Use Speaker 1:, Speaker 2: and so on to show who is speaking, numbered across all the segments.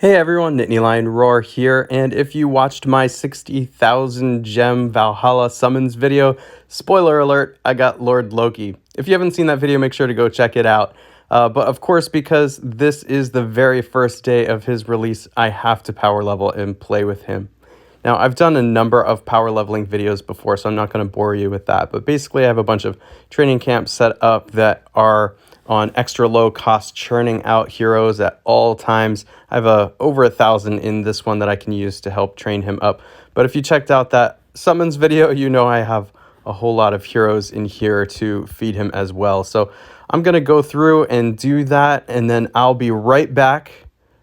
Speaker 1: Hey everyone, Nittany Lion Roar here, and if you watched my 60,000 gem Valhalla summons video, spoiler alert, I got Lord Loki. If you haven't seen that video, make sure to go check it out. But of course, because this is the very first day of his release, I have to power level and play with him. Now, I've done a number of power leveling videos before, so I'm not going to bore you with that. But basically, I have a bunch of training camps set up that are on extra low cost, churning out heroes at all times. I have over 1,000 in this one that I can use to help train him up. But if you checked out that summons video, you know I have a whole lot of heroes in here to feed him as well. So I'm going to go through and do that, and then I'll be right back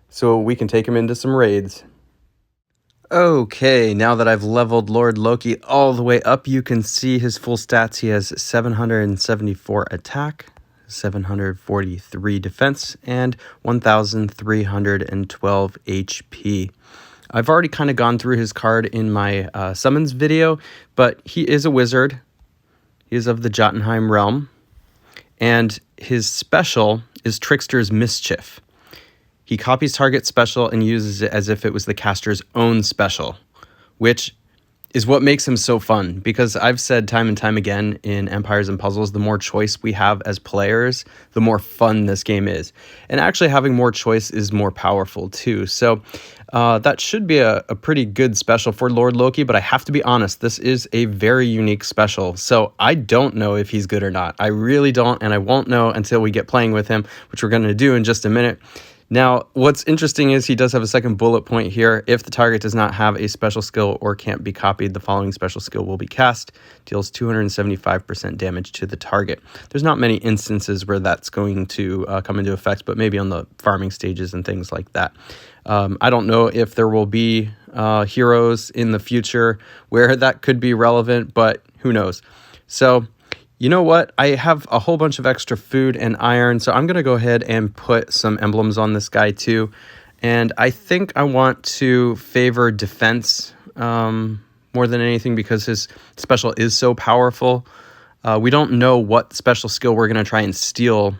Speaker 1: so we can take him into some raids. Okay, now that I've leveled Lord Loki all the way up, you can see his full stats. He has 774 attack, 743 defense, and 1,312 HP. I've already kind of gone through his card in my summons video, but he is a wizard. He is of the Jotunheim realm, and his special is Trickster'S Mischief. He copies target special and uses it as if it was the caster's own special, which is what makes him so fun, because I've said time and time again in Empires and Puzzles, the more choice we have as players, the more fun this game is. And actually having more choice is more powerful too. So that should be a pretty good special for Lord Loki, but I have to be honest, this is a very unique special. So I don't know if he's good or not. I really don't, and I won't know until we get playing with him, which we're going to do in just a minute. Now, what's interesting is he does have a second bullet point here. If the target does not have a special skill or can't be copied, the following special skill will be cast. Deals 275% damage to the target. There's not many instances where that's going to come into effect, but maybe on the farming stages and things like that. I don't know if there will be heroes in the future where that could be relevant, but who knows. So, you know what? I have a whole bunch of extra food and iron, so I'm going to go ahead and put some emblems on this guy too. And I think I want to favor defense more than anything because his special is so powerful. We don't know what special skill we're going to try and steal,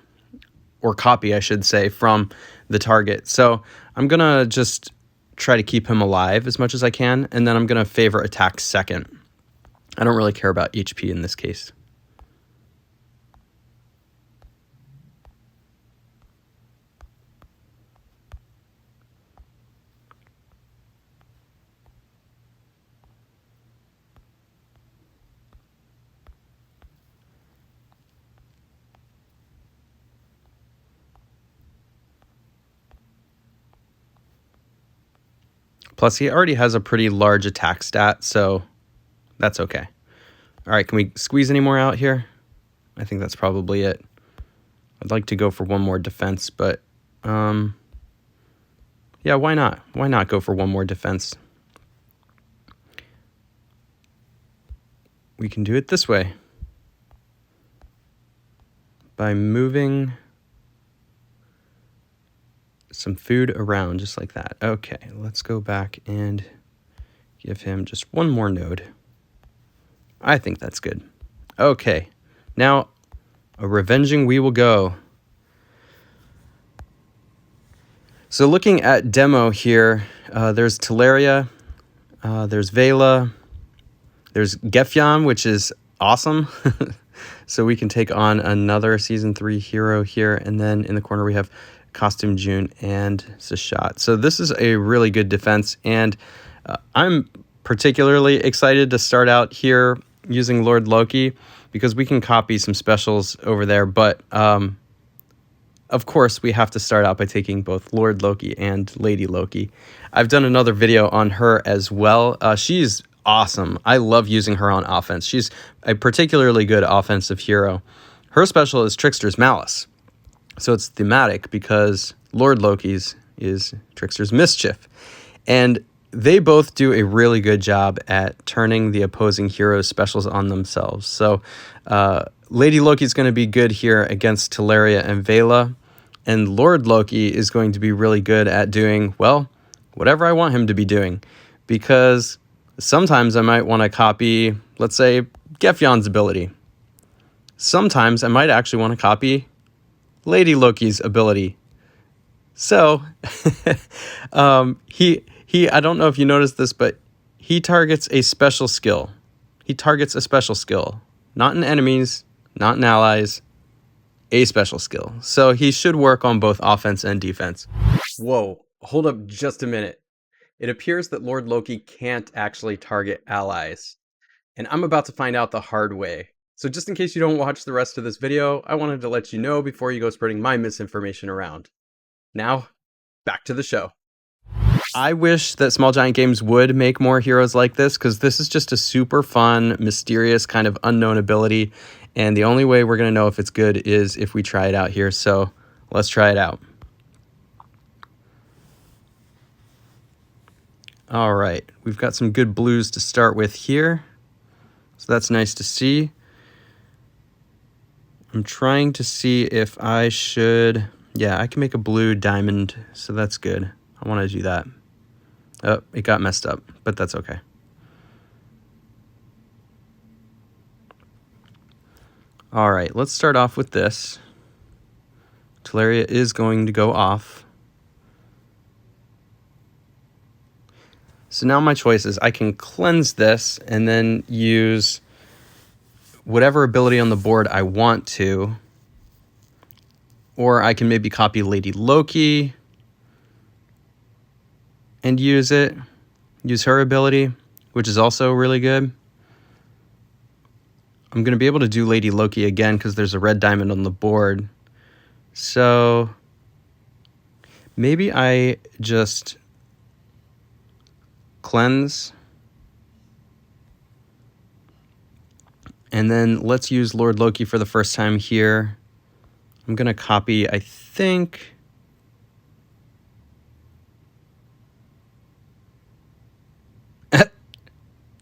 Speaker 1: or copy, I should say, from the target. So I'm going to just try to keep him alive as much as I can, and then I'm going to favor attack second. I don't really care about HP in this case. Plus, he already has a pretty large attack stat, so that's okay. All right, can we squeeze any more out here? I think that's probably it. I'd like to go for one more defense, but yeah, why not? Why not go for one more defense? We can do it this way. By moving some food around just like that. Okay, let's go back and give him just one more node. I think that's good. Okay, now a revenging we will go. So looking at demo here, there's Teleria, there's Vela, there's Gefjan, which is awesome. So we can take on another Season 3 hero here, and then in the corner we have Costume June and Sashat. So this is a really good defense, and I'm particularly excited to start out here using Lord Loki because we can copy some specials over there, but of course we have to start out by taking both Lord Loki and Lady Loki. I've done another video on her as well. She's awesome. I love using her on offense. She's a particularly good offensive hero. Her special is Trickster's Malice. So it's thematic because Lord Loki's is Trickster's Mischief. And they both do a really good job at turning the opposing hero's specials on themselves. So Lady Loki's going to be good here against Teleria and Vela. And Lord Loki is going to be really good at doing, well, whatever I want him to be doing. Because sometimes I might want to copy, let's say, Gefjan's ability. Sometimes I might actually want to copy Lady Loki's ability. So, he I don't know if you noticed this, but he targets a special skill. He targets a special skill, not in enemies, not in allies, a special skill. So he should work on both offense and defense. Whoa, hold up just a minute. It appears that Lord Loki can't actually target allies, and I'm about to find out the hard way. So just in case you don't watch the rest of this video, I wanted to let you know before you go spreading my misinformation around. Now, back to the show. I wish that Small Giant Games would make more heroes like this, because this is just a super fun, mysterious kind of unknown ability, and the only way we're going to know if it's good is if we try it out here, so let's try it out. All right, we've got some good blues to start with here, so that's nice to see. I'm trying to see if I should... Yeah, I can make a blue diamond, so that's good. I want to do that. Oh, it got messed up, but that's okay. All right, let's start off with this. Teleria is going to go off. So now my choice is I can cleanse this and then use whatever ability on the board I want to. Or I can maybe copy Lady Loki and use it. Use her ability, which is also really good. I'm going to be able to do Lady Loki again because there's a red diamond on the board. So maybe I just cleanse. And then let's use Lord Loki for the first time here. I'm going to copy, I think...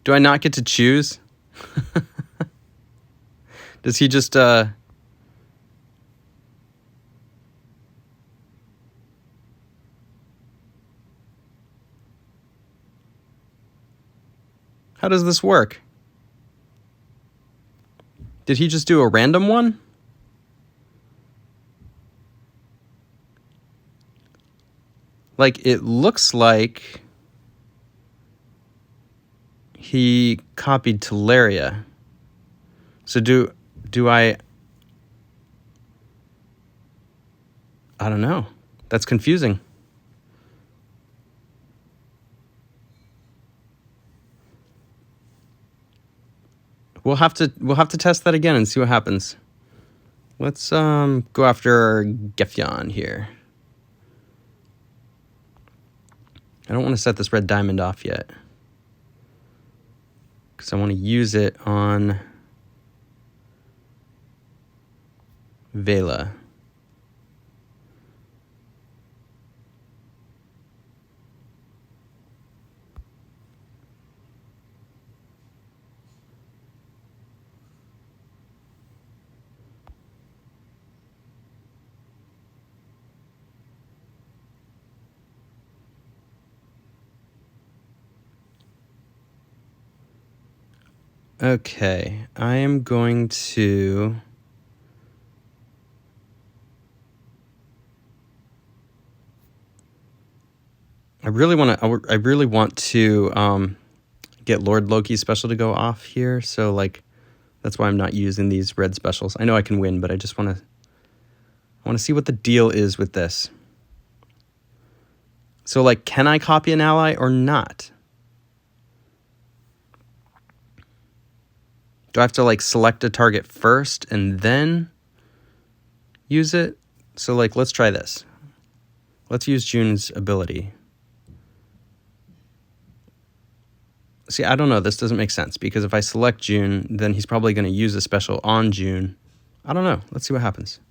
Speaker 1: Do I not get to choose? Does he just... How does this work? Did he just do a random one? Like, it looks like he copied Teleria. So do I don't know. That's confusing. We'll have to test that again and see what happens. Let's go after Gefyon here. I don't want to set this red diamond off yet, because I want to use it on Vela. Okay, I am going to... I really want to get Lord Loki special to go off here, so like that's why I'm not using these red specials. I know I can win, but I just want to see what the deal is with this. So like, can I copy an ally or not? Do I have to like select a target first and then use it? So like, let's try this. Let's use June's ability. See, I don't know. This doesn't make sense, because if I select June, then he's probably going to use a special on June. I don't know. Let's see what happens.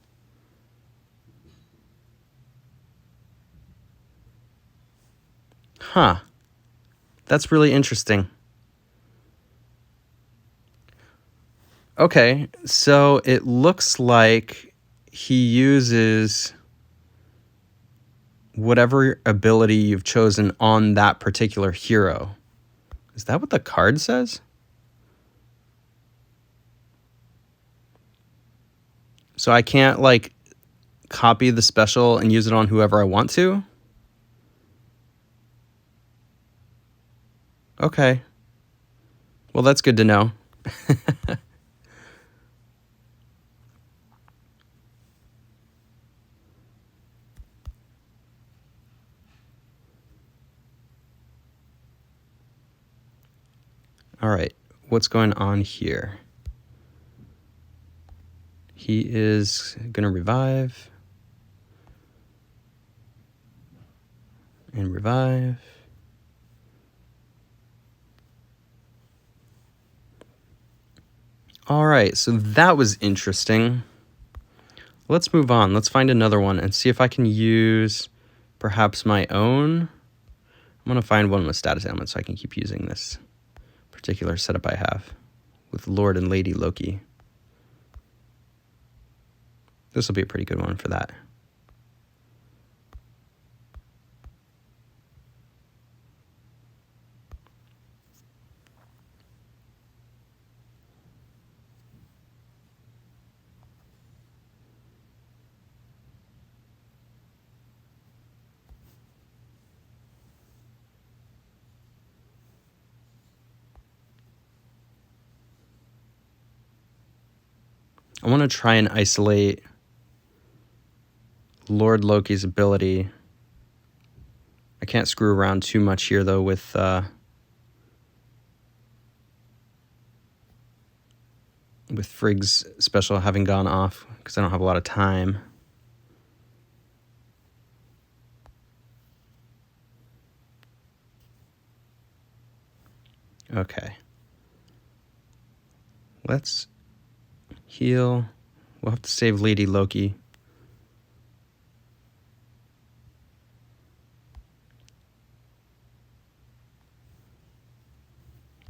Speaker 1: Huh. That's really interesting. Okay, so it looks like he uses whatever ability you've chosen on that particular hero. Is that what the card says? So I can't like copy the special and use it on whoever I want to? Okay. Well, that's good to know. All right, what's going on here? He is going to revive. And revive. All right, so that was interesting. Let's move on. Let's find another one and see if I can use perhaps my own. I'm going to find one with status ailment so I can keep using this particular setup I have with Lord and Lady Loki. This will be a pretty good one for that. I want to try and isolate Lord Loki's ability. I can't screw around too much here, though, with Frigg's special having gone off, because I don't have a lot of time. Okay. Let's heal. We'll have to save Lady Loki.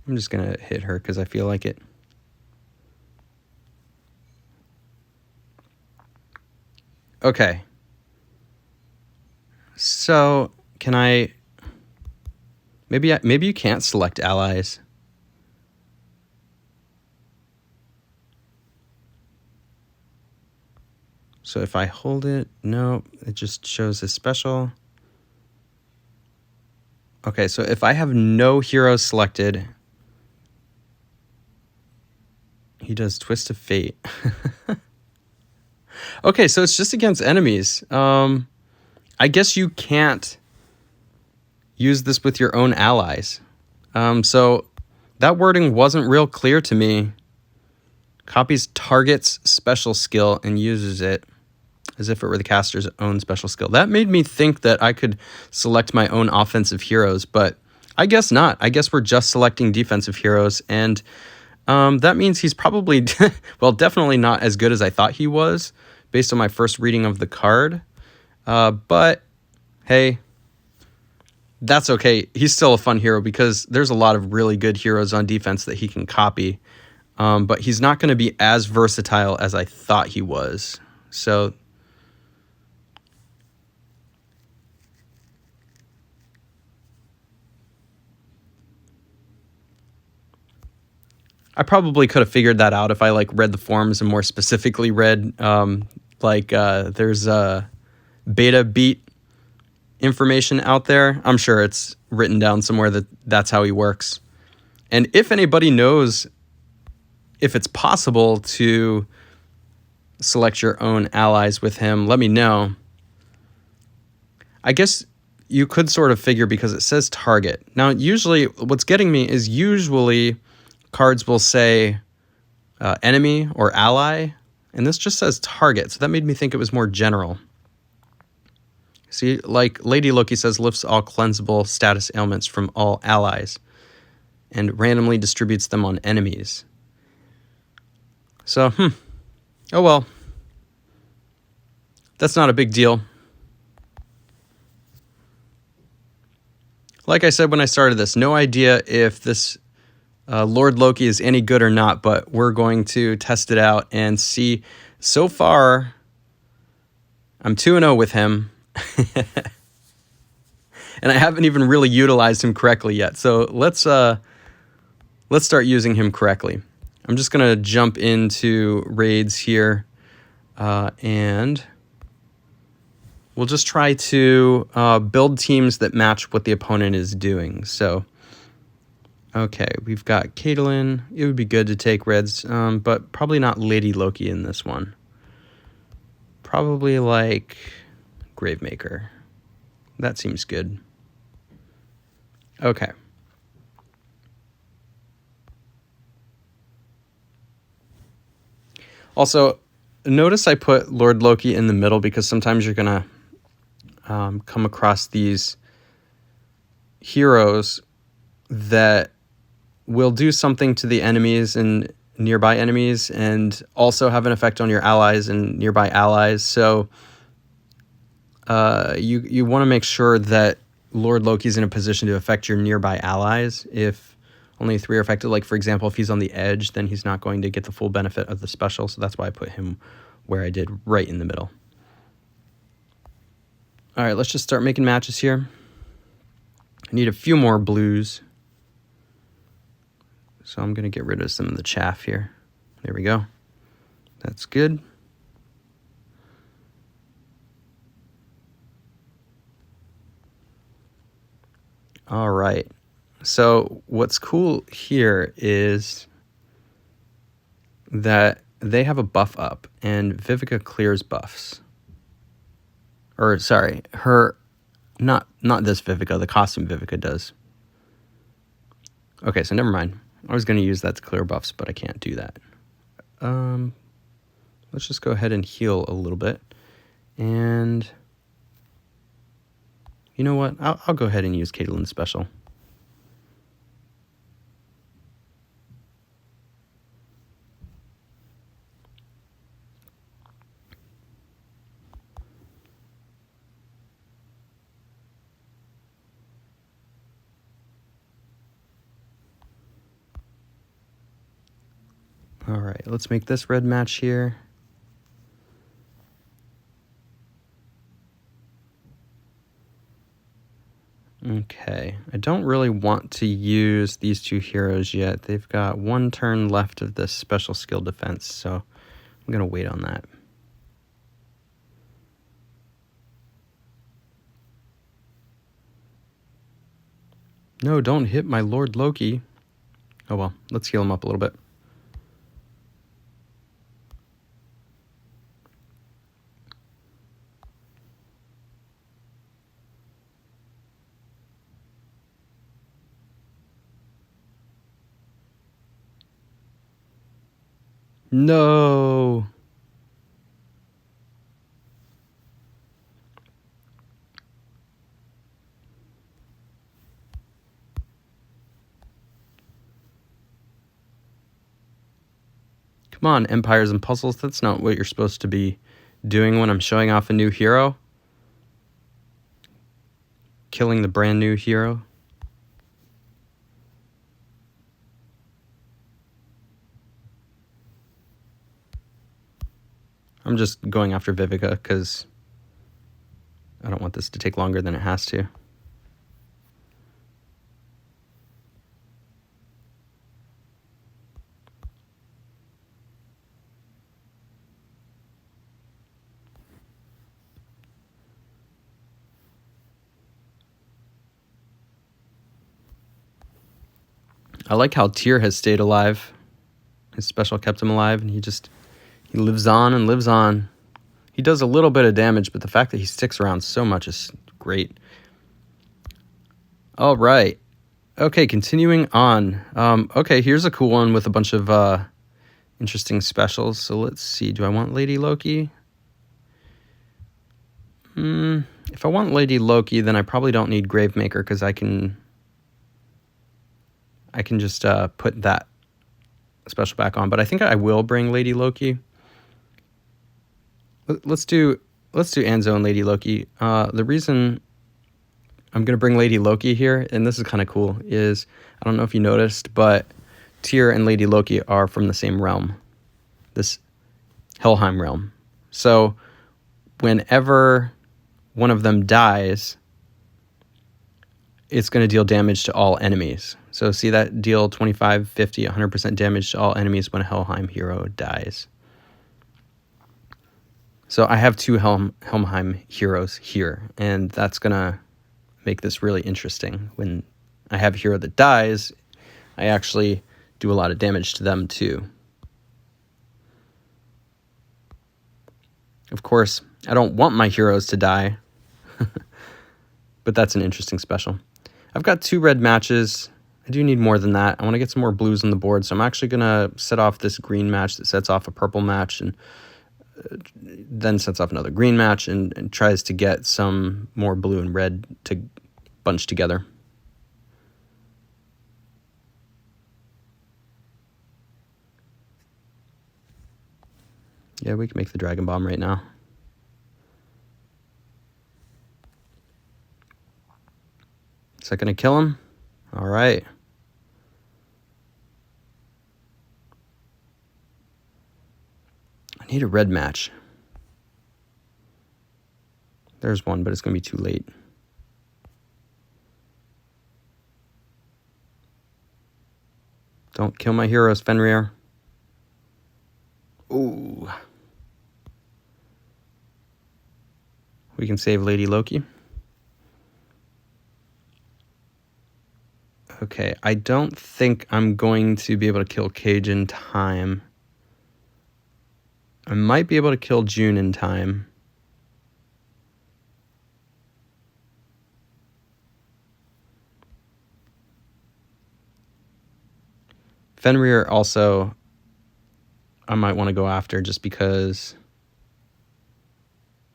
Speaker 1: I'm just going to hit her because I feel like it. Okay. So, can I... Maybe you can't select allies. So if I hold it, no, it just shows his special. Okay, so if I have no heroes selected, he does Twist of Fate. Okay, so it's just against enemies. I guess you can't use this with your own allies. So that wording wasn't real clear to me. Copies target's special skill and uses it as if it were the caster's own special skill. That made me think that I could select my own offensive heroes, but I guess not. I guess we're just selecting defensive heroes, and that means he's probably, well, definitely not as good as I thought he was based on my first reading of the card. But, hey, that's okay. He's still a fun hero because there's a lot of really good heroes on defense that he can copy, but he's not going to be as versatile as I thought he was. So... I probably could have figured that out if I read the forums and more specifically read there's beta beat information out there. I'm sure it's written down somewhere that that's how he works. And if anybody knows if it's possible to select your own allies with him, let me know. I guess you could sort of figure because it says target. Now, usually what's getting me is cards will say enemy or ally, and this just says target, so that made me think it was more general. See, like Lady Loki says, lifts all cleansable status ailments from all allies and randomly distributes them on enemies. So, oh well. That's not a big deal. Like I said when I started this, no idea if this Lord Loki is any good or not, but we're going to test it out and see. So far, I'm 2-0 with him, and I haven't even really utilized him correctly yet. So let's start using him correctly. I'm just gonna jump into raids here, and we'll just try to build teams that match what the opponent is doing. So, okay, we've got Caitlyn. It would be good to take reds, but probably not Lady Loki in this one. Probably like Gravemaker. That seems good. Okay. Also, notice I put Lord Loki in the middle because sometimes you're going to come across these heroes that will do something to the enemies and nearby enemies and also have an effect on your allies and nearby allies. So you want to make sure that Lord Loki's in a position to affect your nearby allies. If only 3 are affected, like for example, if he's on the edge, then he's not going to get the full benefit of the special. So that's why I put him where I did, right in the middle. All right, let's just start making matches here. I need a few more blues. So I'm going to get rid of some of the chaff here. There we go. That's good. All right. So what's cool here is that they have a buff up, and Vivica clears buffs. Or sorry, not this Vivica, the costume Vivica does. Okay, so never mind. I was going to use that to clear buffs, but I can't do that. Let's just go ahead and heal a little bit. And you know what? I'll go ahead and use Caitlyn's special. All right, let's make this red match here. Okay, I don't really want to use these 2 heroes yet. They've got 1 turn left of this special skill defense, so I'm going to wait on that. No, don't hit my Lord Loki. Oh well, let's heal him up a little bit. No. Come on, Empires and Puzzles. That's not what you're supposed to be doing when I'm showing off a new hero. Killing the brand new hero. I'm just going after Vivica because I don't want this to take longer than it has to. I like how Tyr has stayed alive. His special kept him alive, and he lives on and lives on. He does a little bit of damage, but the fact that he sticks around so much is great. All right. Okay, continuing on. Okay, here's a cool one with a bunch of interesting specials. So let's see. Do I want Lady Loki? If I want Lady Loki, then I probably don't need Gravemaker because I can just put that special back on. But I think I will bring Lady Loki. Let's do Anzo and Lady Loki. The reason I'm going to bring Lady Loki here, and this is kind of cool, is I don't know if you noticed, but Tyr and Lady Loki are from the same realm, this Helheim realm. So whenever one of them dies, it's going to deal damage to all enemies. So see that deal 25, 50, 100% damage to all enemies when a Helheim hero dies. So I have two Helmheim heroes here, and that's going to make this really interesting. When I have a hero that dies, I actually do a lot of damage to them too. Of course, I don't want my heroes to die, but that's an interesting special. I've got 2 red matches. I do need more than that. I want to get some more blues on the board, so I'm actually going to set off this green match that sets off a purple match, and then sets off another green match, and tries to get some more blue and red to bunch together. Yeah, we can make the Dragon Bomb right now. Is that going to kill him? All right. I need a red match. There's one, but it's going to be too late. Don't kill my heroes, Fenrir. Ooh. We can save Lady Loki. Okay, I don't think I'm going to be able to kill Cage in time. I might be able to kill June in time. Fenrir also, I might want to go after just because,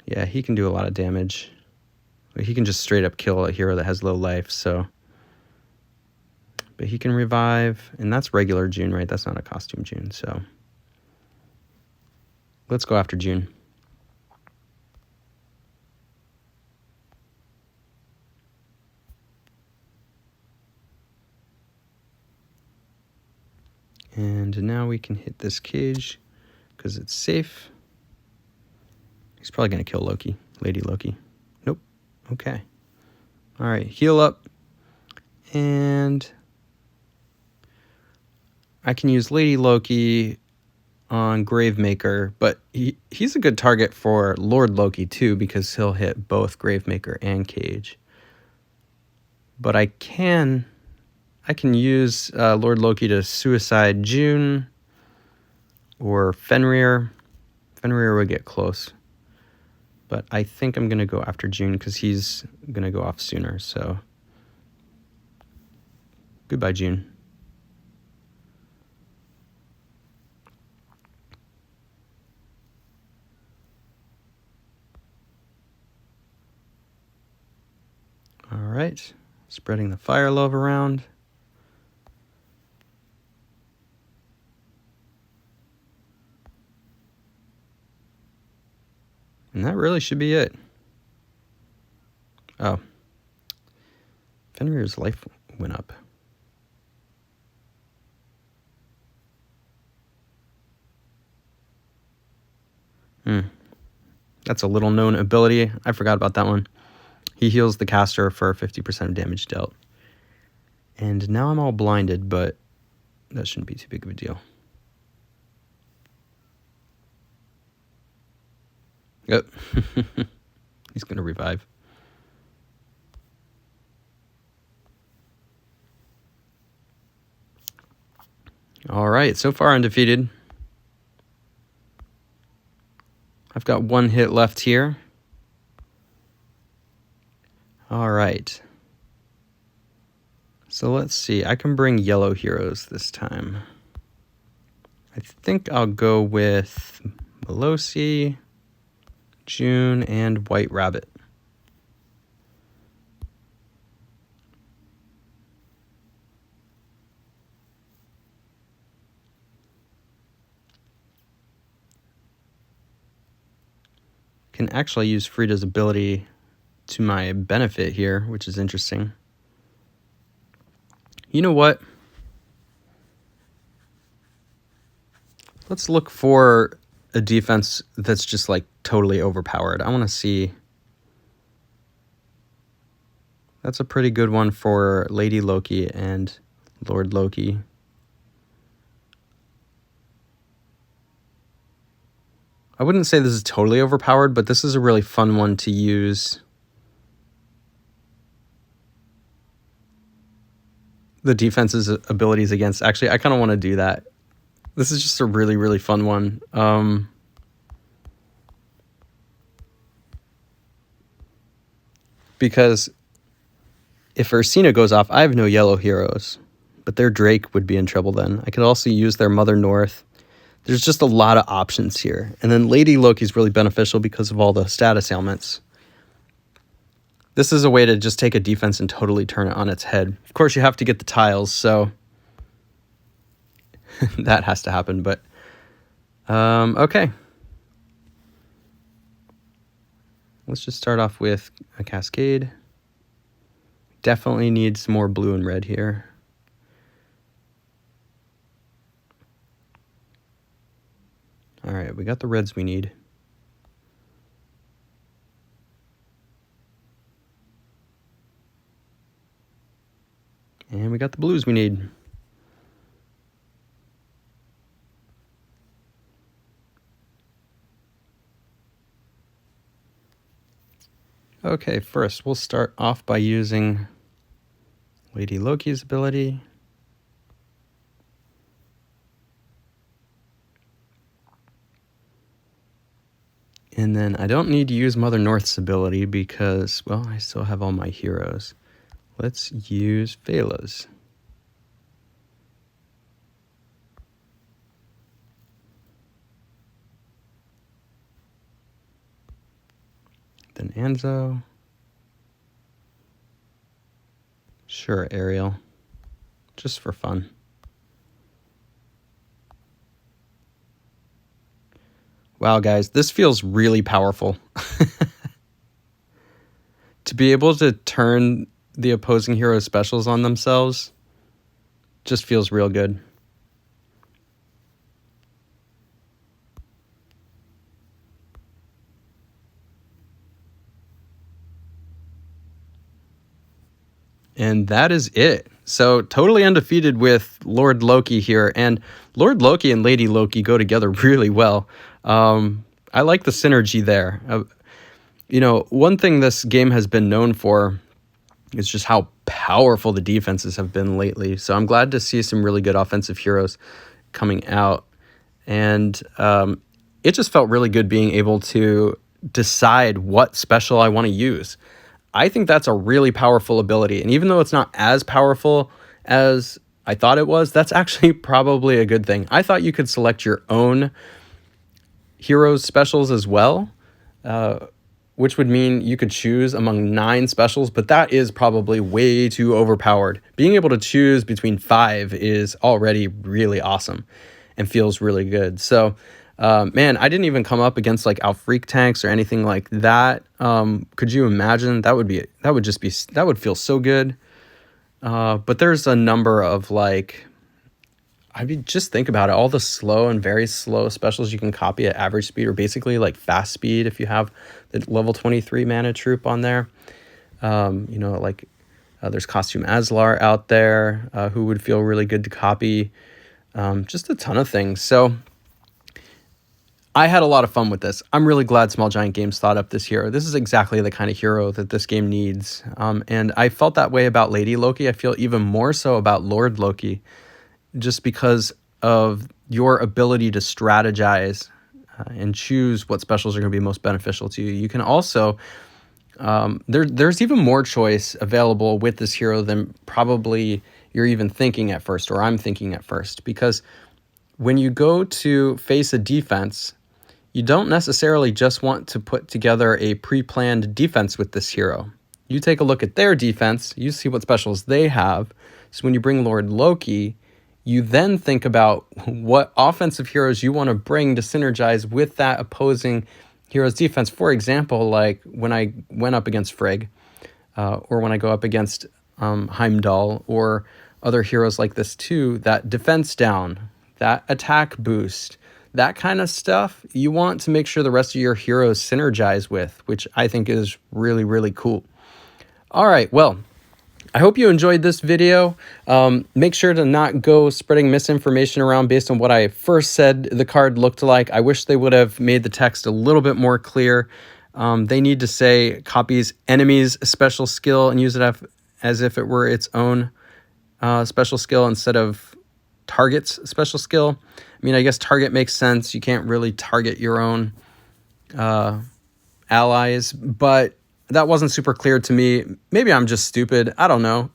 Speaker 1: yeah, he can do a lot of damage. He can just straight up kill a hero that has low life, so. But he can revive, and that's regular June, right? That's not a costume June, so. Let's go after June. And now we can hit this Cage because it's safe. He's probably going to kill Loki, Lady Loki. Nope. Okay. All right, heal up. And I can use Lady Loki on Gravemaker, but he's a good target for Lord Loki too because he'll hit both Gravemaker and Cage. But I can use Lord Loki to suicide June or Fenrir. Fenrir would get close. But I think I'm going to go after June because he's going to go off sooner. So goodbye, June. All right. Spreading the fire love around. And that really should be it. Oh. Fenrir's life went up. That's a little known ability. I forgot about that one. He heals the caster for 50% of damage dealt. And now I'm all blinded, but that shouldn't be too big of a deal. Yep. He's going to revive. All right, so far undefeated. I've got 1 hit left here. All right. So let's see. I can bring yellow heroes this time. I think I'll go with Melosi, June, and White Rabbit. Can actually use Frida's ability to my benefit here, which is interesting. You know what? Let's look for a defense that's just like totally overpowered. I want to see. That's a pretty good one for Lady Loki and Lord Loki. I wouldn't say this is totally overpowered, but this is a really fun one to use the defense's abilities against. Actually, I kind of want to do that. This is just a really, really fun one. Because if Ursina goes off, I have no yellow heroes, but their Drake would be in trouble then. I could also use their Mother North. There's just a lot of options here. And then Lady Loki's really beneficial because of all the status ailments. This is a way to just take a defense and totally turn it on its head. Of course, you have to get the tiles, so that has to happen. But, okay. Let's just start off with a Cascade. Definitely needs more blue and red here. All right, we got the reds we need. And we got the blues we need. Okay, first we'll start off by using Lady Loki's ability. And then I don't need to use Mother North's ability because, well, I still have all my heroes. Let's use Vela's. Then Anzo. Sure, Ariel. Just for fun. Wow, guys, this feels really powerful. To be able to turn the opposing hero specials on themselves just feels real good. And that is it. So totally undefeated with Lord Loki here. And Lord Loki and Lady Loki go together really well. I like the synergy there. You know, one thing this game has been known for is just how powerful the defenses have been lately. So I'm glad to see some really good offensive heroes coming out. And it just felt really good being able to decide what special I want to use. I think that's a really powerful ability. And even though it's not as powerful as I thought it was, that's actually probably a good thing. I thought you could select your own heroes specials as well, which would mean you could choose among 9 specials, but that is probably way too overpowered. Being able to choose between 5 is already really awesome and feels really good. So, man, I didn't even come up against like Alfreak tanks or anything like that. Could you imagine? That would feel so good. But there's a number of like, I mean, just think about it. All the slow and very slow specials you can copy at average speed, or basically like fast speed if you have the level 23 mana troop on there. You know, like there's Costume Aslar out there who would feel really good to copy. Just a ton of things. So I had a lot of fun with this. I'm really glad Small Giant Games thought up this hero. This is exactly the kind of hero that this game needs. And I felt that way about Lady Loki. I feel even more so about Lord Loki, just because of your ability to strategize and choose what specials are going to be most beneficial to you. You can also, there's even more choice available with this hero than probably you're even thinking at first, or I'm thinking at first, because when you go to face a defense, you don't necessarily just want to put together a pre-planned defense with this hero. You take a look at their defense, you see what specials they have. So when you bring Lord Loki, you then think about what offensive heroes you want to bring to synergize with that opposing hero's defense. For example, like when I went up against Frigg, or when I go up against Heimdall, or other heroes like this too, that defense down, that attack boost, that kind of stuff, you want to make sure the rest of your heroes synergize with, which I think is really, really cool. All right, well, I hope you enjoyed this video. Make sure to not go spreading misinformation around based on what I first said the card looked like. I wish they would have made the text a little bit more clear. They need to say copies enemies special skill and use it as if it were its own special skill instead of target's special skill. I mean, I guess target makes sense. You can't really target your own allies, but that wasn't super clear to me. Maybe I'm just stupid. I don't know.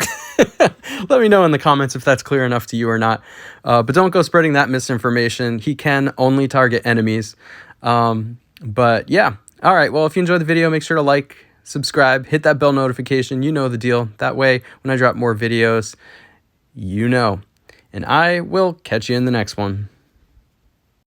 Speaker 1: Let me know in the comments if that's clear enough to you or not. But don't go spreading that misinformation. He can only target enemies. But yeah. All right. Well, if you enjoyed the video, make sure to like, subscribe, hit that bell notification. You know the deal. That way, when I drop more videos, you know. And I will catch you in the next one.